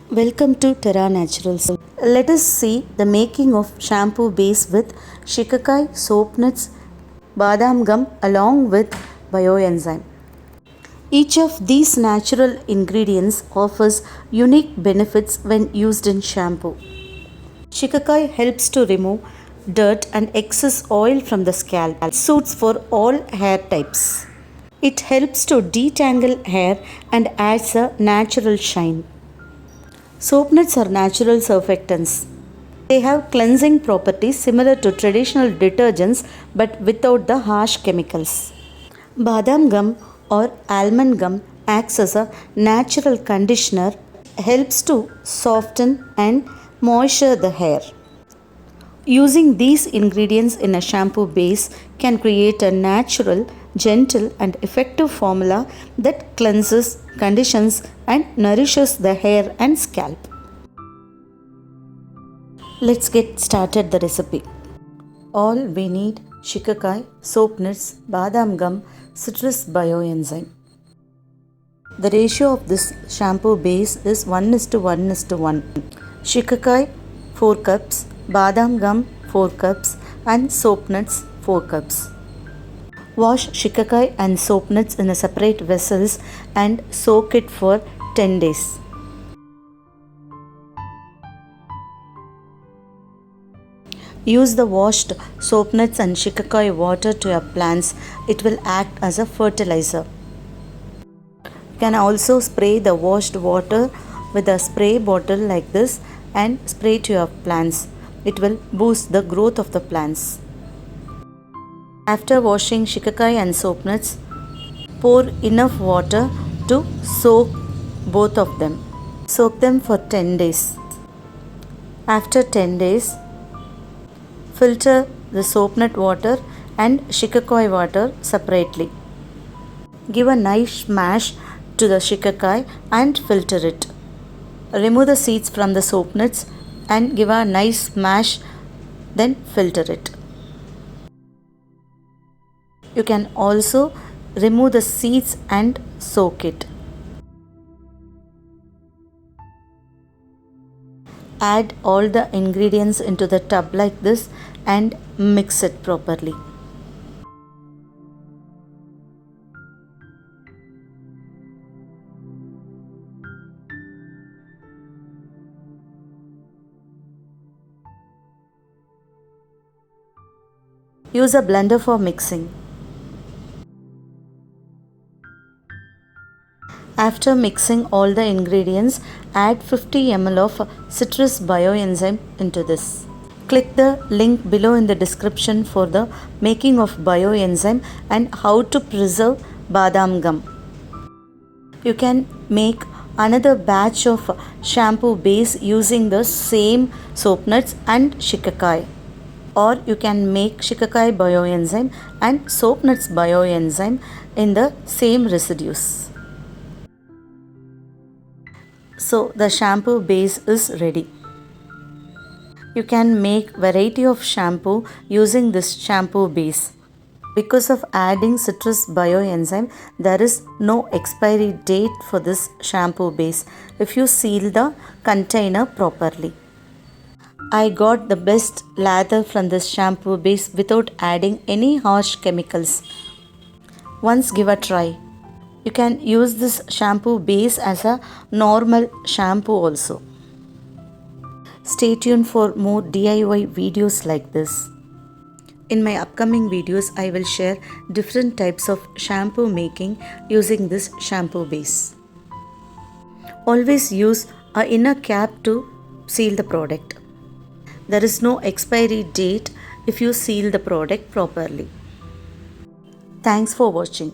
Welcome to Terra Naturals. Let us see the making of shampoo base with shikakai, soap nuts, badam gum along with bioenzyme. Each of these natural ingredients offers unique benefits when used in shampoo. Shikakai helps to remove dirt and excess oil from the scalp. It suits for all hair types. It helps to detangle hair and adds a natural shine. Soap nuts are natural surfactants. They have cleansing properties similar to traditional detergents but without the harsh chemicals. Badam gum or almond gum acts as a natural conditioner, helps to soften and moisture the hair. Using these ingredients in a shampoo base can create a natural, gentle, and effective formula that cleanses, conditions, and nourishes the hair and scalp. Let's get started the recipe. All we need: shikakai, soap nuts, badam gum, citrus bioenzyme. The ratio of this shampoo base is 1:1:1. Shikakai 4 cups, badam gum 4 cups and soap nuts 4 cups. Wash shikakai and soap nuts in a separate vessels and soak it for 10 days. Use the washed soap nuts and shikakai water to your plants. It will act as a fertilizer. You can also spray the washed water with a spray bottle like this and spray to your plants. It will boost the growth of the plants. After washing shikakai and soap nuts, pour enough water to soak both of them. Soak them for 10 days. After 10 days, filter the soap nut water and shikakai water separately. Give a nice smash to the shikakai and filter it. Remove the seeds from the soap nuts and give a nice smash, then filter it. You can also remove the seeds and soak it. Add all the ingredients into the tub like this and mix it properly. Use a blender for mixing. After mixing all the ingredients, add 50 ml of citrus bioenzyme into this. Click the link below in the description for the making of bioenzyme and how to preserve badam gum. You can make another batch of shampoo base using the same soap nuts and shikakai. Or you can make shikakai bioenzyme and soap nuts bioenzyme in the same residues. So the shampoo base is ready. You can make variety of shampoo using this shampoo base. Because of adding citrus bioenzyme, there is no expiry date for this shampoo base if you seal the container properly. I got the best lather from this shampoo base without adding any harsh chemicals. Once give a try. You can use this shampoo base as a normal shampoo also. Stay tuned for more DIY videos like this. In my upcoming videos, I will share different types of shampoo making using this shampoo base. Always use an inner cap to seal the product. There is no expiry date if you seal the product properly. Thanks for watching.